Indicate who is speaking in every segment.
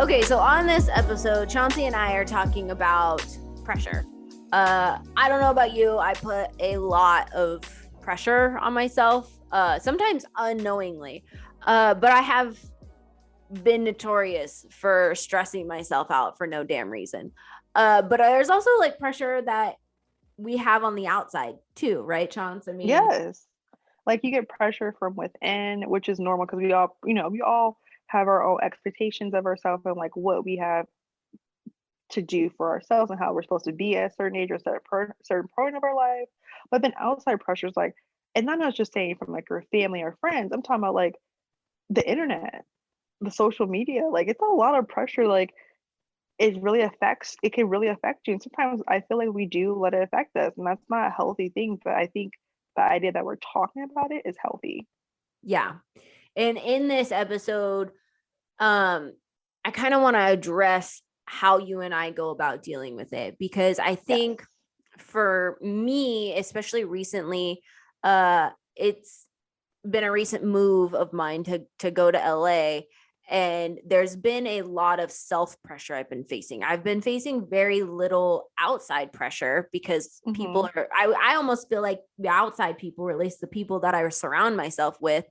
Speaker 1: Okay, so on this episode, Chauncey and I are talking about pressure. I don't know about you, I put a lot of pressure on myself, sometimes unknowingly, but I have been notorious for stressing myself out for no damn reason. But there's also like pressure that we have on the outside too, right, Chauncey? I mean,
Speaker 2: Yes. Like you get pressure from within, which is normal because we all have our own expectations of ourselves and like what we have to do for ourselves and how we're supposed to be at a certain age or a certain point of our life. But then outside pressures, like, and I'm not just saying from like your family or friends, I'm talking about like the internet, the social media. Like it's a lot of pressure. Like it can really affect you. And sometimes I feel like we do let it affect us, and that's not a healthy thing. But I think the idea that we're talking about it is healthy.
Speaker 1: yeah. And in this episode, I kind of want to address how you and I go about dealing with it, because I
Speaker 2: Yes.
Speaker 1: think for me, especially recently, it's been a recent move of mine to go to LA, and there's been a lot of self pressure I've been facing. I've been facing very little outside pressure because
Speaker 2: Hmm.
Speaker 1: I almost feel like the outside people, or at least the people that I surround myself with,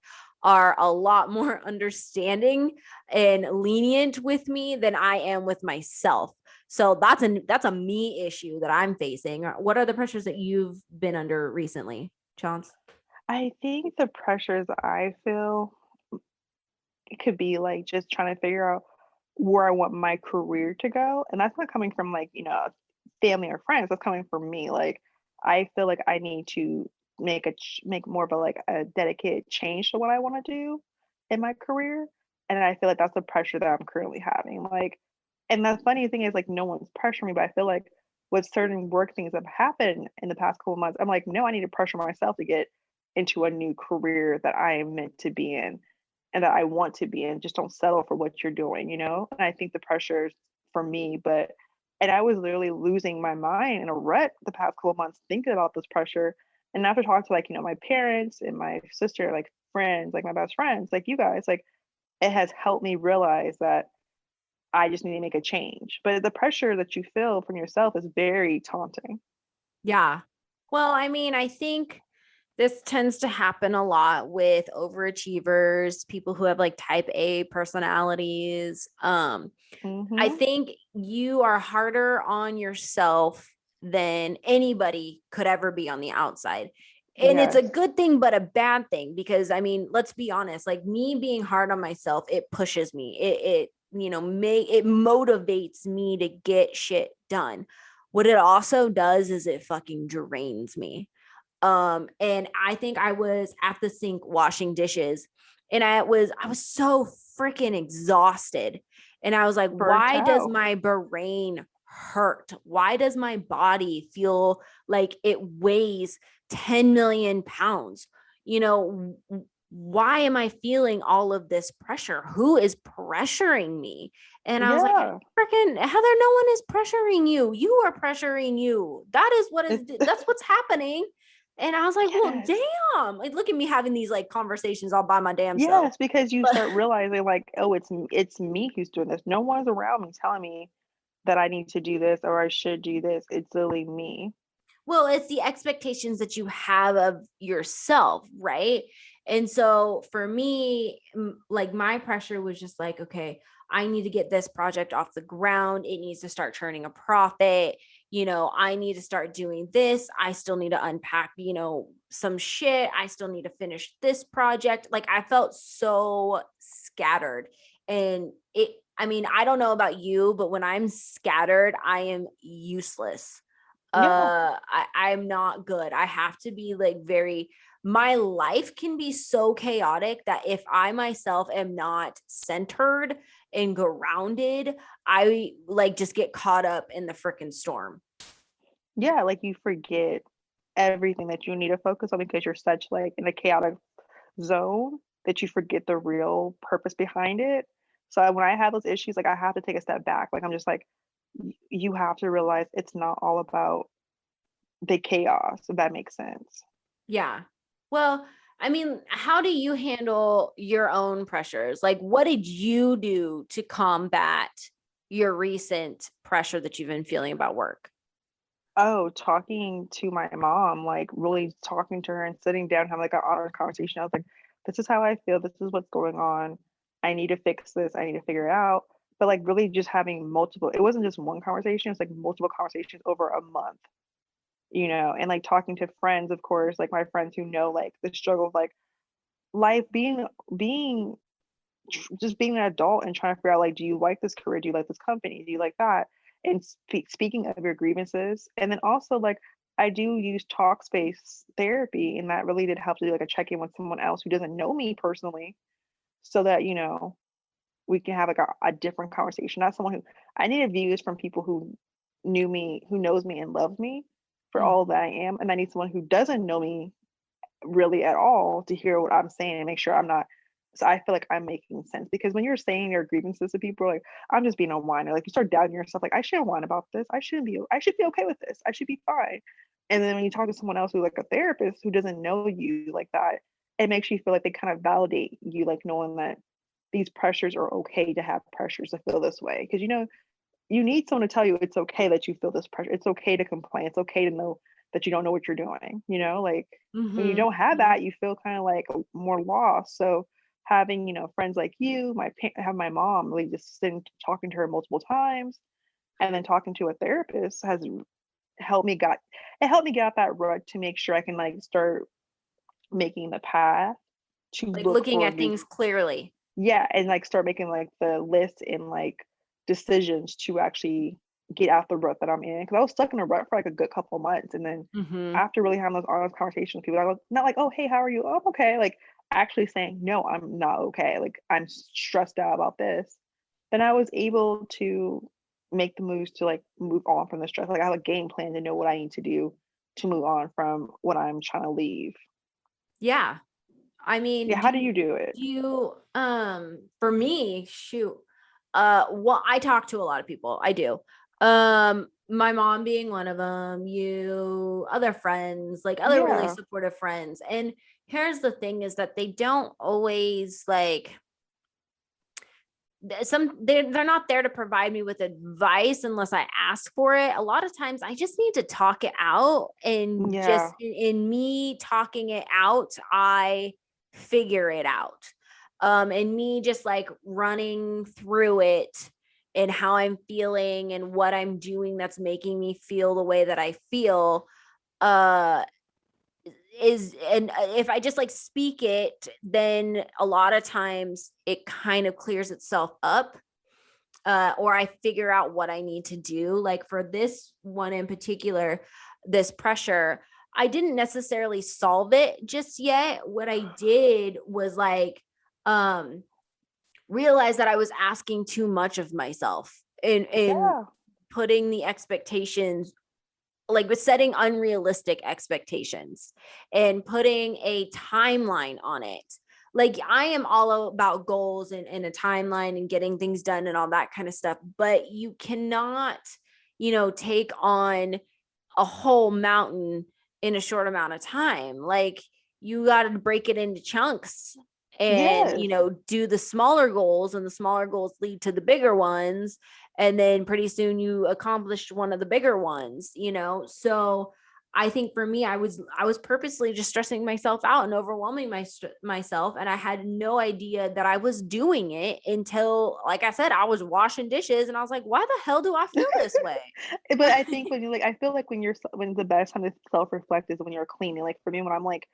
Speaker 1: are a lot more understanding and lenient with me than I am with myself. So that's a me issue that I'm facing. What are the pressures that you've been under recently, Chance?
Speaker 2: I think the pressures I feel, it could be like just trying to figure out where I want my career to go. And that's not coming from like, family or friends. That's coming from me. Like I feel like I need to make more of a like a dedicated change to what I want to do in my career. And I feel like that's the pressure that I'm currently having. Like, and the funny thing is like no one's pressuring me, but I feel like with certain work things that have happened in the past couple of months, I'm like, no, I need to pressure myself to get into a new career that I am meant to be in and that I want to be in. Just don't settle for what you're doing, you know? And I think the pressure is for me, but and I was literally losing my mind in a rut the past couple of months thinking about this pressure. And after talking to like, my parents and my sister, like friends, like my best friends, like you guys, like it has helped me realize that I just need to make a change. But the pressure that you feel from yourself is very taunting.
Speaker 1: Yeah. Well, I mean, I think this tends to happen a lot with overachievers, people who have like type A personalities. I
Speaker 2: Mm-hmm.
Speaker 1: think you are harder on yourself than anybody could ever be on the outside. And it's a
Speaker 2: Yes.
Speaker 1: good thing, but a bad thing, because I mean, let's be honest, like me being hard on myself, it pushes me. It motivates me to get shit done. What it also does is it fucking drains me. And I think I was at the sink washing dishes, and I was so freaking exhausted. And I was like,
Speaker 2: Burnt
Speaker 1: why does
Speaker 2: out.
Speaker 1: my brain hurt? Why does my body feel like it weighs 10 million pounds? You know, why am I feeling all of this pressure? Who is pressuring me? And I was like,
Speaker 2: Yeah.
Speaker 1: freaking Heather, no one is pressuring you. You are pressuring you. That's what's happening. And I was like, well,
Speaker 2: Yes.
Speaker 1: damn. Like, look at me having these like conversations all by my damn self.
Speaker 2: Yes, because you
Speaker 1: But
Speaker 2: start realizing like, oh, it's me who's doing this. No one's around me telling me that I need to do this or I should do this. It's literally me.
Speaker 1: well, it's the expectations that you have of yourself, right? And so for me, like my pressure was just like, okay, I need to get this project off the ground. It needs to start turning a profit. I need to start doing this. I still need to unpack, some shit. I still need to finish this project. Like I felt so scattered. And I mean, I don't know about you, but when I'm scattered, I am useless.
Speaker 2: Yeah.
Speaker 1: I'm not good. I have to be like my life can be so chaotic that if I myself am not centered and grounded, I like just get caught up in the freaking storm.
Speaker 2: Yeah, like you forget everything that you need to focus on because you're such like in a chaotic zone that you forget the real purpose behind it. So when I have those issues, like I have to take a step back. Like I'm just like, you have to realize it's not all about the chaos, if that makes sense.
Speaker 1: Yeah. Well, I mean, how do you handle your own pressures? Like, what did you do to combat your recent pressure that you've been feeling about work?
Speaker 2: Oh, talking to my mom, like, really talking to her and sitting down, having, like, an honest conversation. I was like, "This is how I feel. This is what's going on. I need to fix this. I need to figure it out." But, like, really just having multiple, it wasn't just one conversation, it's, like, multiple conversations over a month, and, like, talking to friends, of course, like, my friends who know, like, the struggle of, like, life being just being an adult and trying to figure out, like, do you like this career? Do you like this company? Do you like that? And speaking of your grievances, and then also, like, I do use talk space therapy, and that really did help to do like a check in with someone else who doesn't know me personally, so that we can have like a different conversation. Not someone who, I needed views from people who knew me, who knows me and loves me for all that I am, and I need someone who doesn't know me really at all to hear what I'm saying and make sure I'm not, so I feel like I'm making sense, because when you're saying your grievances to people, like, I'm just being a whiner, like, you start doubting yourself, like, I shouldn't whine about this. I should be okay with this. I should be fine. And then when you talk to someone else who's like a therapist who doesn't know you like that, it makes you feel like they kind of validate you, like knowing that these pressures are okay, to have pressures to feel this way. Because you need someone to tell you it's okay that you feel this pressure. It's okay to complain. It's okay to know that you don't know what you're doing. Like when you
Speaker 1: Mm-hmm.
Speaker 2: don't have that, you feel kind of like more lost. So having, friends like you, have my mom really just sitting talking to her multiple times, and then talking to a therapist has helped me got it helped me get out that rut to make sure I can like start making the path to
Speaker 1: Like
Speaker 2: look
Speaker 1: looking
Speaker 2: for
Speaker 1: at
Speaker 2: new,
Speaker 1: things clearly.
Speaker 2: yeah, and, like, start making, like, the list and, like, decisions to actually get out the rut that I'm in. Because I was stuck in a rut for, like, a good couple months, and then
Speaker 1: Mm-hmm.
Speaker 2: after really having those honest conversations with people, I was not like, "Oh, hey, how are you?" "Oh, I'm okay," like, actually saying, "No, I'm not okay," like, "I'm stressed out about this." Then I was able to make the moves to, like, move on from the stress, like, I have a game plan to know what I need to do to move on from what I'm trying to leave.
Speaker 1: Yeah. I
Speaker 2: Yeah,
Speaker 1: mean,
Speaker 2: how do you do it?
Speaker 1: for me, shoot. Well, I talk to a lot of people. I do. My mom being one of them, you, other friends, like other really
Speaker 2: Yeah,
Speaker 1: supportive friends. And here's the thing is that they don't always like they're not there to provide me with advice unless I ask for it. A lot of times I just need to talk it out, and just
Speaker 2: yeah,
Speaker 1: in me talking it out, I figure it out. And me just like running through it and how I'm feeling and what I'm doing that's making me feel the way that I feel uh is and if I just like speak it, then a lot of times it kind of clears itself up, or I figure out what I need to do. Like for this one in particular, this pressure, I didn't necessarily solve it just yet. What I did was like um realize that I was asking too much of myself in
Speaker 2: yeah,
Speaker 1: putting the expectations, like with setting unrealistic expectations and putting a timeline on it. Like I am all about goals and a timeline and getting things done and all that kind of stuff, but you cannot, take on a whole mountain in a short amount of time. Like you got to break it into chunks and,
Speaker 2: yes.
Speaker 1: do the smaller goals, and the smaller goals lead to the bigger ones. And then pretty soon you accomplished one of the bigger ones. So I think for me, I was purposely just stressing myself out and overwhelming myself, and I had no idea that I was doing it until, like I said, I was washing dishes, and I was like, why the hell do I feel this way?
Speaker 2: But I think I feel like when the best time to self-reflect is when you're cleaning. Like for me, when I'm like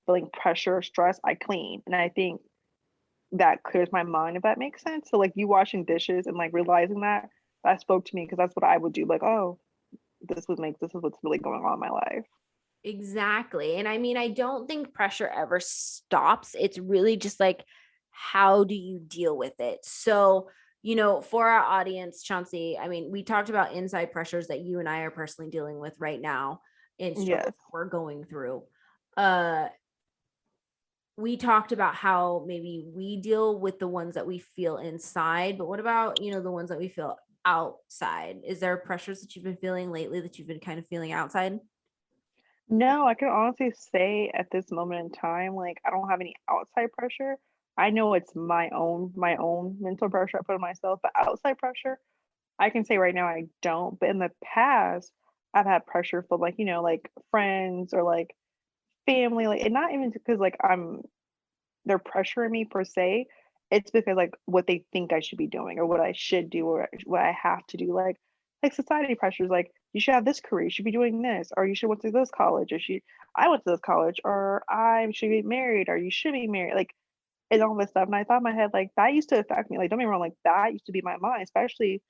Speaker 2: feeling pressure or stress, I clean. And I think that clears my mind, if that makes sense. So like you washing dishes and like realizing that spoke to me, because that's what I would do. Like, oh, this is what's really going on in my life.
Speaker 1: Exactly. And I mean, I don't think pressure ever stops. It's really just like, how do you deal with it? So, for our audience, Chauncey, I mean, we talked about inside pressures that you and I are personally dealing with right now and struggles
Speaker 2: Yes.
Speaker 1: that we're going through. Uh, we talked about how maybe we deal with the ones that we feel inside, but what about, the ones that we feel outside? Is there pressures that you've been feeling lately that you've been kind of feeling outside?
Speaker 2: No, I can honestly say at this moment in time, like, I don't have any outside pressure. I know it's my own mental pressure I put on myself, but outside pressure, I can say right now I don't. But in the past, I've had pressure from like, like friends or like family, like, and not even because like they're pressuring me per se. It's because like what they think I should be doing or what I should do or what I have to do. Like society pressures, like you should have this career, you should be doing this, or you should went to this college, or I went to this college, or I should get married, or you should be married, like and all this stuff. And I thought in my head, like that used to affect me. Like don't get me wrong, like that used to be my mind, especially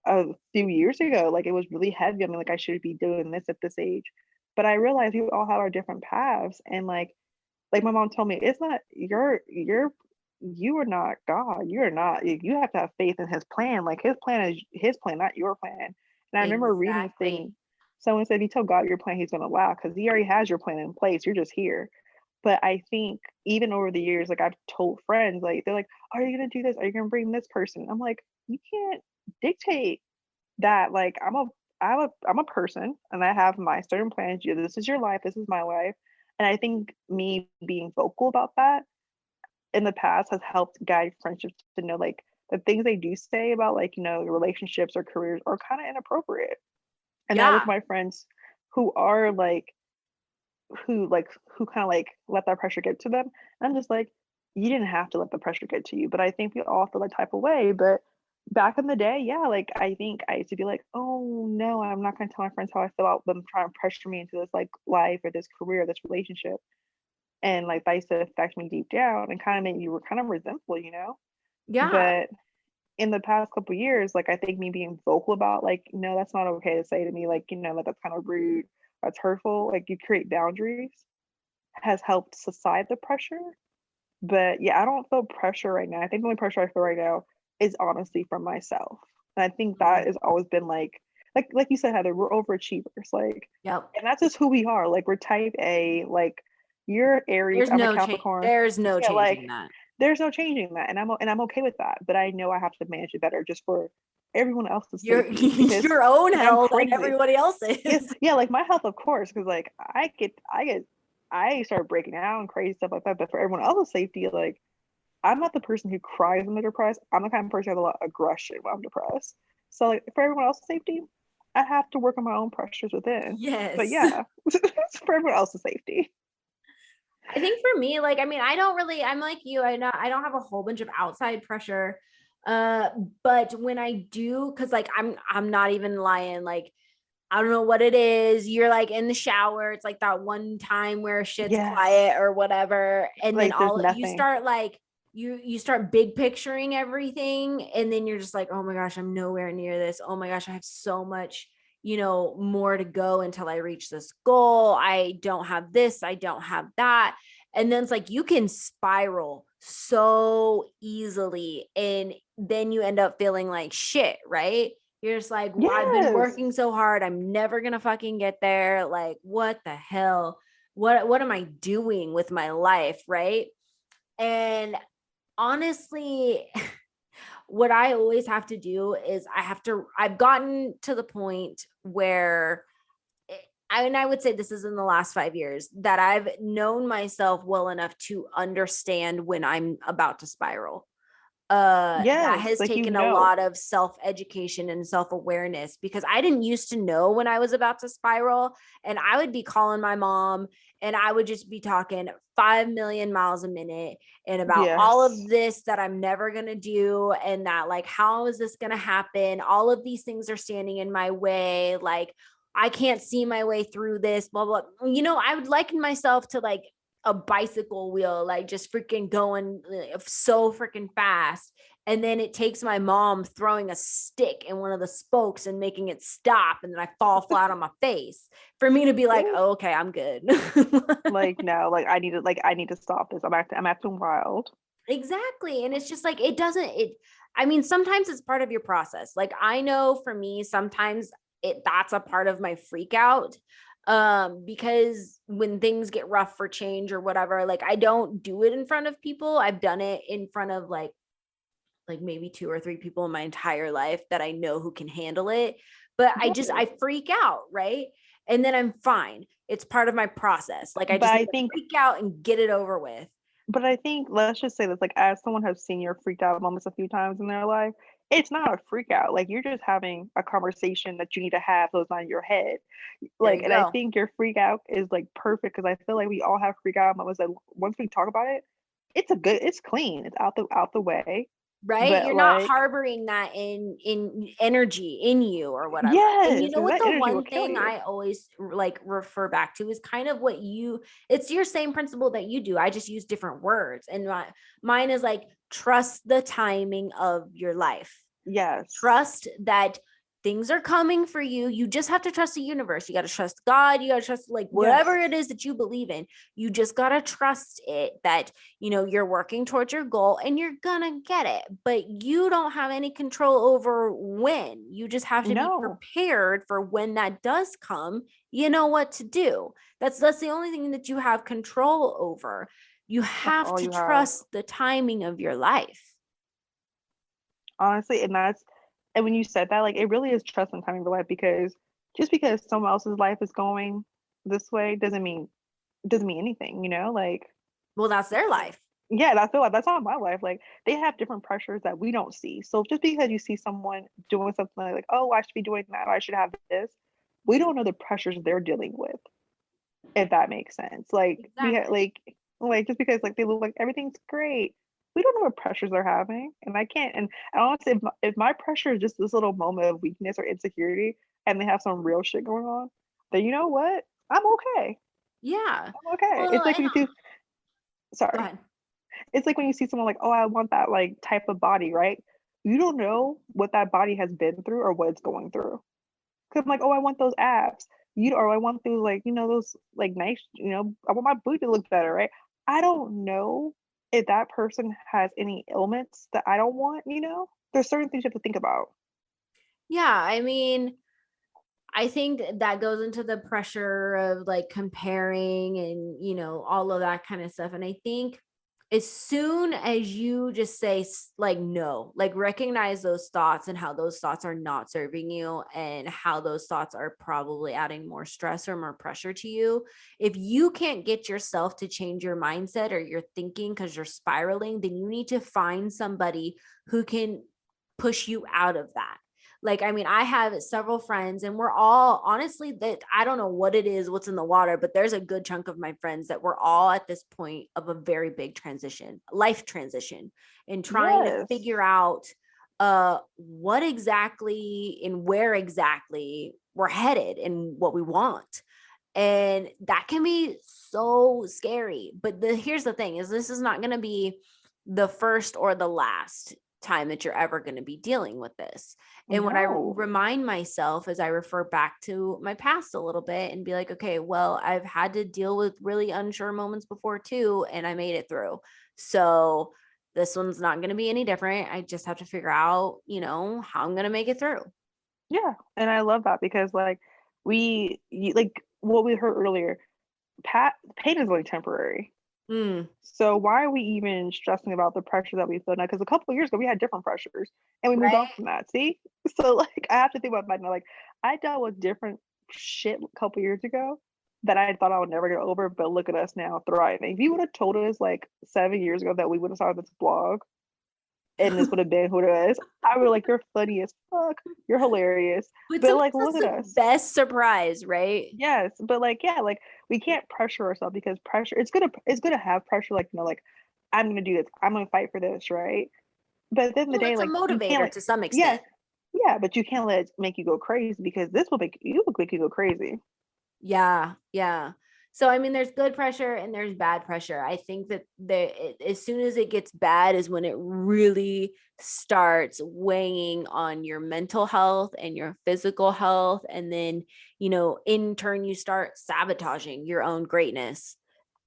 Speaker 2: a few years ago. Like it was really heavy on me, like I should be doing this at this age. But I realized we all have our different paths and like my mom told me, it's not you are not God. You are not you have to have faith in his plan. Like his plan is his plan, not your plan. And I remember reading this
Speaker 1: Exactly.
Speaker 2: thing. Someone said, if you tell God your plan, he's gonna laugh because he already has your plan in place. You're just here. But I think even over the years, like I've told friends, like they're like, are you gonna do this? Are you gonna bring this person? I'm like, you can't dictate that. Like I'm a person and I have my certain plans. You this is your life, this is my life. And I think me being vocal about that in the past has helped guide friendships to know like the things they do say about like, relationships or careers are kind of inappropriate. And then I look at
Speaker 1: Yeah.
Speaker 2: my friends who are who kind of like let that pressure get to them. And I'm just like, you didn't have to let the pressure get to you. But I think we all feel that type of way. But back in the day, yeah, like I think I used to be like, oh no, I'm not gonna tell my friends how I feel about them trying to pressure me into this like life or this career, this relationship. And like that used to affect me deep down and kind of made you were kind of resentful.
Speaker 1: Yeah.
Speaker 2: But in the past couple years, like I think me being vocal about like, no, that's not okay to say to me, like, like that's kind of rude, that's hurtful, like you create boundaries has helped subside the pressure. But yeah, I don't feel pressure right now. I think the only pressure I feel right now is honestly from myself. And I think that
Speaker 1: Mhm.
Speaker 2: has always been like you said, Heather, we're overachievers. Like
Speaker 1: Yep.
Speaker 2: and that's just who we are. Like we're type A, like you're Aries,
Speaker 1: There's
Speaker 2: I'm a
Speaker 1: no change.
Speaker 2: Capricorn.
Speaker 1: There's no
Speaker 2: Yeah,
Speaker 1: changing
Speaker 2: like
Speaker 1: that.
Speaker 2: there's no changing that. And I'm okay with that. But I know I have to manage it better just for everyone else's
Speaker 1: Your
Speaker 2: safety because
Speaker 1: your own
Speaker 2: like I'm
Speaker 1: health and
Speaker 2: crazy.
Speaker 1: everybody
Speaker 2: Yeah,
Speaker 1: else's.
Speaker 2: yeah, like my health, of course, because like I start breaking down, crazy stuff like that. But for everyone else's safety, like I'm not the person who cries when they're depressed. I'm the kind of person who has a lot of aggression when I'm depressed. So like for everyone else's safety, I have to work on my own pressures within. But
Speaker 1: Yes.
Speaker 2: yeah, for everyone else's safety.
Speaker 1: I think for me, like, I mean, I don't really, I'm like you, I don't have a whole bunch of outside pressure. Uh, but when I do, cause like I'm not even lying, like, I don't know what it is. You're like in the shower. It's like that one time where shit's
Speaker 2: Yes,
Speaker 1: quiet or whatever. And then
Speaker 2: like there's
Speaker 1: all you
Speaker 2: nothing.
Speaker 1: start like, you start big picturing everything. And then you're just like, oh my gosh, I'm nowhere near this. Oh my gosh, I have so much, more to go until I reach this goal. I don't have this, I don't have that. And then it's like you can spiral so easily. And then you end up feeling like shit, right? You're just like, well, I've been
Speaker 2: Yes.
Speaker 1: working so hard. I'm never gonna fucking get there. Like, what the hell? What am I doing with my life? Right. And honestly, what I always have to do is I've gotten to the point where and I would say this is in the last 5 years that I've known myself well enough to understand when I'm about to spiral. That
Speaker 2: Yes,
Speaker 1: has
Speaker 2: like
Speaker 1: taken a lot of self-education and self-awareness because I didn't used to know when I was about to spiral, and I would be calling my mom and I would just be talking 5 million miles a minute and about all of
Speaker 2: Yes.
Speaker 1: this that I'm never going to do, and that like how is this going to happen, all of these things are standing in my way, like I can't see my way through this, blah blah. I would liken myself to like a bicycle wheel, like just freaking going so freaking fast. And then it takes my mom throwing a stick in one of the spokes and making it stop. And then I fall flat on my face for me to be like, oh, okay, I'm good.
Speaker 2: Like no, like I need to stop this. I'm acting wild.
Speaker 1: Exactly. And it's just like, I mean, sometimes it's part of your process. Like I know for me, sometimes that's a part of my freak out. Because when things get rough for change or whatever, like I don't do it in front of people. I've done it in front of like maybe two or three people in my entire life that I know who can handle it. But I
Speaker 2: Yes.
Speaker 1: freak out, right? and then I'm fine. It's part of my process. Like I
Speaker 2: But
Speaker 1: just need
Speaker 2: I
Speaker 1: to
Speaker 2: think
Speaker 1: freak out and get it over with.
Speaker 2: but I think let's just say this, like, as someone has seen your freaked out moments a few times in their life, it's not a freak out. Like, you're just having a conversation that you need to have so it's not in your head.
Speaker 1: There
Speaker 2: Like,
Speaker 1: you
Speaker 2: and I
Speaker 1: go.
Speaker 2: think your freak out is, like, perfect because I feel like we all have freak out moments that once we talk about it, it's clean, it's out the way.
Speaker 1: Right?
Speaker 2: But,
Speaker 1: You're not
Speaker 2: like
Speaker 1: harboring that in energy in you or whatever. And you
Speaker 2: yes,
Speaker 1: know
Speaker 2: because
Speaker 1: what,
Speaker 2: that
Speaker 1: the
Speaker 2: energy will
Speaker 1: one
Speaker 2: kill
Speaker 1: thing
Speaker 2: you.
Speaker 1: I always like refer back to is kind of what it's your same principle that you do. I just use different words. And mine is like, trust the timing of your life.
Speaker 2: Yes.
Speaker 1: Trust that things are coming for you. You just have to trust the universe. You got to trust God. You got to trust like whatever
Speaker 2: Yes.
Speaker 1: it is that you believe in. You just got to trust it that, you're working towards your goal and you're going to get it. But you don't have any control over when. You just have to be
Speaker 2: No.
Speaker 1: prepared for when that does come. You know what to do. That's the only thing that you have control over. You
Speaker 2: That's
Speaker 1: have
Speaker 2: all
Speaker 1: to
Speaker 2: you have.
Speaker 1: trust the timing of your life.
Speaker 2: Honestly, and when you said that, like, it really is trust and timing of life because just because someone else's life is going this way doesn't mean anything, you know? Like,
Speaker 1: Well, that's their life.
Speaker 2: yeah, I feel like that's not my life. Like, they have different pressures that we don't see. So just because you see someone doing something like, oh, I should be doing that, or I should have this, we don't know the pressures they're dealing with, if that makes sense. Like,
Speaker 1: Exactly.
Speaker 2: like just because like they look like everything's great, we don't know what pressures they're having. And I can't. And honestly, if my pressure is just this little moment of weakness or insecurity, and they have some real shit going on, then you know what? I'm okay.
Speaker 1: Yeah.
Speaker 2: I'm okay.
Speaker 1: Well,
Speaker 2: It's like
Speaker 1: and
Speaker 2: when you see.
Speaker 1: go
Speaker 2: Sorry.
Speaker 1: ahead.
Speaker 2: It's like when you see someone like, oh, I want that like type of body, right? You don't know what that body has been through or what it's going through. Cause I'm like, oh, I want those abs. Or I want those like, those like nice, I want my booty to look better, right? I don't know if that person has any ailments that I don't want. There's certain things you have to think about.
Speaker 1: Yeah, I mean, I think that goes into the pressure of like comparing and, all of that kind of stuff. And I think as soon as you just say like no, like recognize those thoughts and how those thoughts are not serving you and how those thoughts are probably adding more stress or more pressure to you. If you can't get yourself to change your mindset or your thinking because you're spiraling, then you need to find somebody who can push you out of that. Like, I mean, I have several friends, and we're all honestly that I don't know what it is, what's in the water, but there's a good chunk of my friends that we're all at this point of a very big transition, life transition, and trying to
Speaker 2: Yes.
Speaker 1: figure out what exactly and where exactly we're headed and what we want. And that can be so scary. But here's the thing is this is not going to be the first or the last time that you're ever going to be dealing with this. And what I
Speaker 2: No.
Speaker 1: remind myself as I refer back to my past a little bit and be like, okay, well, I've had to deal with really unsure moments before too, and I made it through. So this one's not going to be any different. I just have to figure out, how I'm going to make it through.
Speaker 2: Yeah. And I love that because like like what we heard earlier, pain is only temporary.
Speaker 1: Mm,
Speaker 2: So why are we even stressing about the pressure that we feel now? Because a couple of years ago we had different pressures and we moved on
Speaker 1: right?
Speaker 2: from that. See? So like I have to think about that now. Like I dealt with different shit a couple years ago that I thought I would never get over, but look at us now thriving. If you would have told us like 7 years ago that we would have started this blog and this would have been who it is, I would like, you're funny as fuck. You're hilarious.
Speaker 1: But
Speaker 2: But
Speaker 1: sometimes
Speaker 2: like look
Speaker 1: that's
Speaker 2: at
Speaker 1: the
Speaker 2: us.
Speaker 1: best surprise, right?
Speaker 2: Yes, but like yeah, like we can't pressure ourselves because pressure it's gonna have pressure like like I'm gonna do this, I'm gonna fight for this, right? But at the end of
Speaker 1: Well,
Speaker 2: the day,
Speaker 1: it's a
Speaker 2: like you can't
Speaker 1: motivator
Speaker 2: like
Speaker 1: to some
Speaker 2: yeah,
Speaker 1: extent.
Speaker 2: yeah, but you can't let it make you go crazy because this will make you go crazy.
Speaker 1: Yeah, yeah. So I mean, there's good pressure and there's bad pressure. I think that as soon as it gets bad is when it really starts weighing on your mental health and your physical health, and then in turn you start sabotaging your own greatness,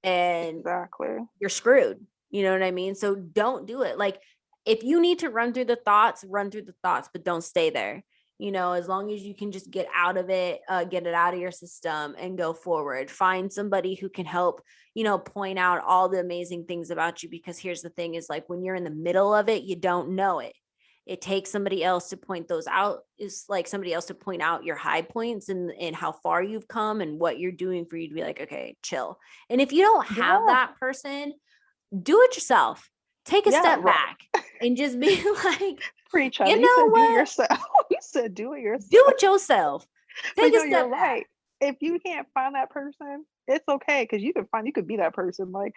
Speaker 1: and
Speaker 2: Exactly.
Speaker 1: you're screwed. You know what I mean? So don't do it. Like if you need to run through the thoughts, run through the thoughts, but don't stay there. As long as you can just get out of it, get it out of your system and go forward. Find somebody who can help, point out all the amazing things about you. Because here's the thing is like when you're in the middle of it, you don't know it. it takes somebody else to point those out, is like somebody else to point out your high points and how far you've come and what you're doing for you to be like, okay, chill. And if you don't have
Speaker 2: Yeah.
Speaker 1: that person, do it yourself. Take a
Speaker 2: Yeah,
Speaker 1: step
Speaker 2: right.
Speaker 1: back and just be like,
Speaker 2: Preach,
Speaker 1: you
Speaker 2: honey. You
Speaker 1: know
Speaker 2: said do it
Speaker 1: what?
Speaker 2: yourself. You said do it yourself.
Speaker 1: Do it yourself.
Speaker 2: But
Speaker 1: Take a
Speaker 2: you're
Speaker 1: step back.
Speaker 2: right. If you can't find that person, it's okay, because you could be that person. Like,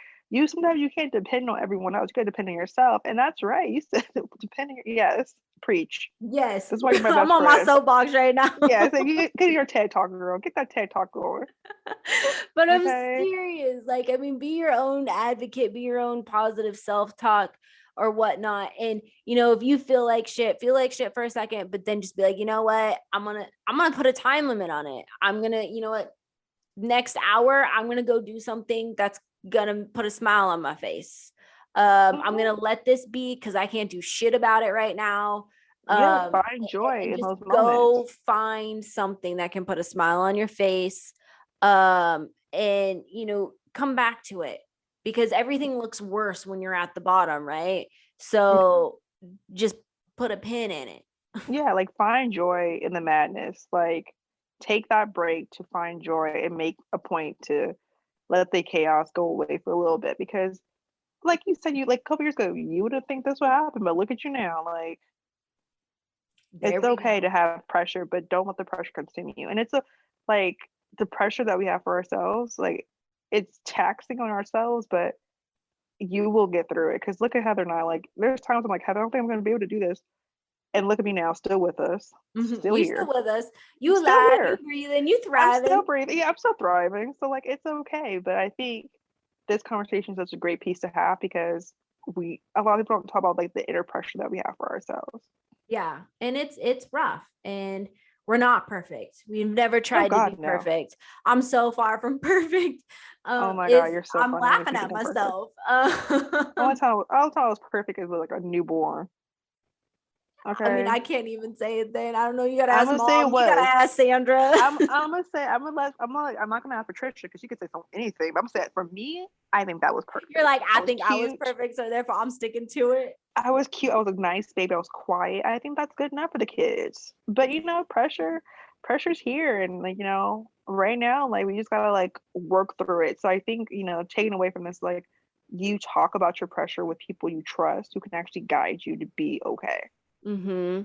Speaker 2: sometimes you can't depend on everyone else. You gotta depend on yourself. And that's right. You said depending. Yes, preach.
Speaker 1: Yes.
Speaker 2: That's why you're my
Speaker 1: I'm
Speaker 2: best
Speaker 1: on my
Speaker 2: friend.
Speaker 1: soapbox right now.
Speaker 2: Yeah, so get your TED Talk, girl. Get that TED Talk going.
Speaker 1: But I'm
Speaker 2: Okay.
Speaker 1: serious. Like, I mean, be your own advocate, be your own positive self-talk or whatnot. And if you feel like shit for a second, but then just be like, you know what? I'm gonna put a time limit on it. I'm gonna, next hour, I'm gonna go do something that's gonna put a smile on my face. I'm gonna let this be because I can't do shit about it right now.
Speaker 2: Yeah, find joy
Speaker 1: And
Speaker 2: in
Speaker 1: just
Speaker 2: those
Speaker 1: go
Speaker 2: moments.
Speaker 1: find something that can put a smile on your face. And come back to it, because everything looks worse when you're at the bottom, right? So just put a pin in it.
Speaker 2: Yeah, like, find joy in the madness. Like, take that break to find joy and make a point to let the chaos go away for a little bit, because like you said, you like a couple years ago, you wouldn't think this would happen, but look at you now. Like,
Speaker 1: There
Speaker 2: it's
Speaker 1: we
Speaker 2: okay
Speaker 1: go.
Speaker 2: to have pressure, but don't let the pressure consume you. And it's like the pressure that we have for ourselves, like, it's taxing on ourselves, but you will get through it. Cause look at Heather and I, like, there's times I'm like, Heather, I don't think I'm gonna be able to do this. And look at me now, still with us, still
Speaker 1: You still
Speaker 2: here,
Speaker 1: with us. You
Speaker 2: still
Speaker 1: laugh, you
Speaker 2: here.
Speaker 1: breathing, you
Speaker 2: I'm still
Speaker 1: thriving.
Speaker 2: breathing. Yeah, I'm still thriving. So, like, it's okay. But I think this conversation is such a great piece to have, because a lot of people don't talk about like the inner pressure that we have for ourselves.
Speaker 1: Yeah. And it's rough, and we're not perfect. We've never
Speaker 2: Oh
Speaker 1: tried to be
Speaker 2: God, no.
Speaker 1: perfect. I'm so far from perfect.
Speaker 2: Oh my God,
Speaker 1: It's
Speaker 2: you're so
Speaker 1: I'm
Speaker 2: funny when
Speaker 1: laughing
Speaker 2: people
Speaker 1: at
Speaker 2: think I'm perfect.
Speaker 1: myself.
Speaker 2: All time I was perfect is with like a newborn.
Speaker 1: I mean,
Speaker 2: Okay.
Speaker 1: I can't even say it then. I don't know. You gotta
Speaker 2: I'm
Speaker 1: ask
Speaker 2: gonna say it
Speaker 1: mom. You gotta
Speaker 2: was.
Speaker 1: ask Sandra.
Speaker 2: I'm gonna say I'm not gonna ask Patricia because she could say anything. But I'm saying for me, I think that was
Speaker 1: You're
Speaker 2: perfect.
Speaker 1: like,
Speaker 2: I
Speaker 1: I
Speaker 2: was
Speaker 1: think I was
Speaker 2: cute.
Speaker 1: perfect, so therefore I'm sticking to it.
Speaker 2: I was cute. I was a nice baby. I was quiet. I think that's good enough for the kids. But pressure's here, and like right now, like we just gotta like work through it. So I think taking away from this, like you talk about your pressure with people you trust who can actually guide you to be okay.
Speaker 1: Mm-hmm.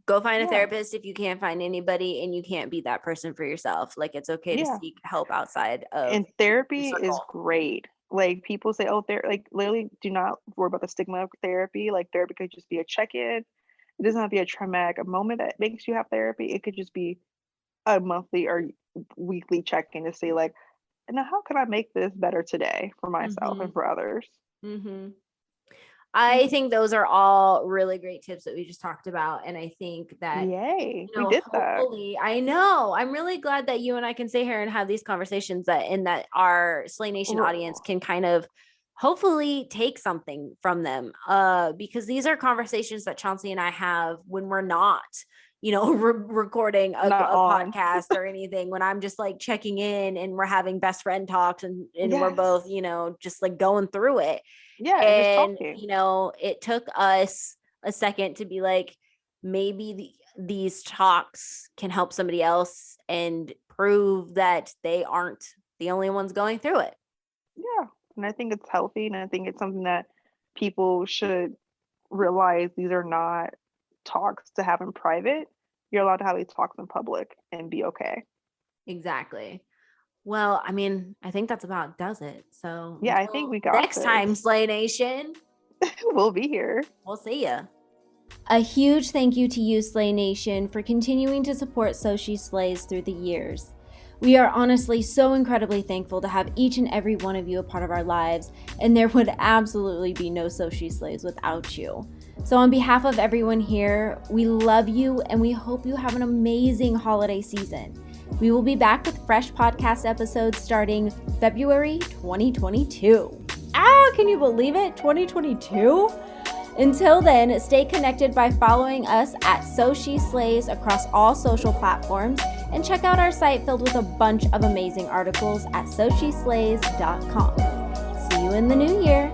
Speaker 1: Go find a
Speaker 2: Yeah,
Speaker 1: therapist if you can't find anybody and you can't be that person for yourself. Like, it's okay to
Speaker 2: yeah.
Speaker 1: seek help outside of
Speaker 2: And
Speaker 1: your
Speaker 2: therapy is
Speaker 1: circle.
Speaker 2: great. Like people say, oh, like literally, do not worry about the stigma of therapy. Like therapy could just be a check-in. It doesn't have to be a traumatic moment that makes you have therapy. It could just be a monthly or weekly check-in to say like, now how can I make this better today for myself
Speaker 1: Mm-hmm.
Speaker 2: and for others?
Speaker 1: Mm-hmm. I think those are all really great tips that we just talked about. And I think that,
Speaker 2: Yay, we did that.
Speaker 1: hopefully, I know, I'm really glad that you and I can sit here and have these conversations, that our Slay Nation audience can kind of hopefully take something from them. Because these are conversations that Chauncey and I have when we're not, recording
Speaker 2: Not
Speaker 1: a
Speaker 2: on.
Speaker 1: podcast or anything, when I'm just like checking in and we're having best friend talks, and we're
Speaker 2: Yes.
Speaker 1: both, just like going through it.
Speaker 2: Yeah, and just
Speaker 1: And
Speaker 2: talking.
Speaker 1: it took us a second to be like, maybe these talks can help somebody else and prove that they aren't the only ones going through it.
Speaker 2: Yeah, and I think it's healthy, and I think it's something that people should realize. These are not talks to have in private. You're allowed to have these talks in public and be okay.
Speaker 1: Exactly. Well, I mean, I think that's about does it. So
Speaker 2: Yeah, I think
Speaker 1: until
Speaker 2: we got
Speaker 1: next
Speaker 2: this.
Speaker 1: time, Slay Nation,
Speaker 2: We'll be here.
Speaker 1: we'll see ya. A huge thank you to you, Slay Nation, for continuing to support So She Slays through the years. We are honestly so incredibly thankful to have each and every one of you a part of our lives, and there would absolutely be no So She Slays without you. So on behalf of everyone here, we love you and we hope you have an amazing holiday season. We will be back with fresh podcast episodes starting February 2022. Can you believe it? 2022? Until then, stay connected by following us at So She Slays across all social platforms, and check out our site filled with a bunch of amazing articles at SoSheSlays.com. See you in the new year.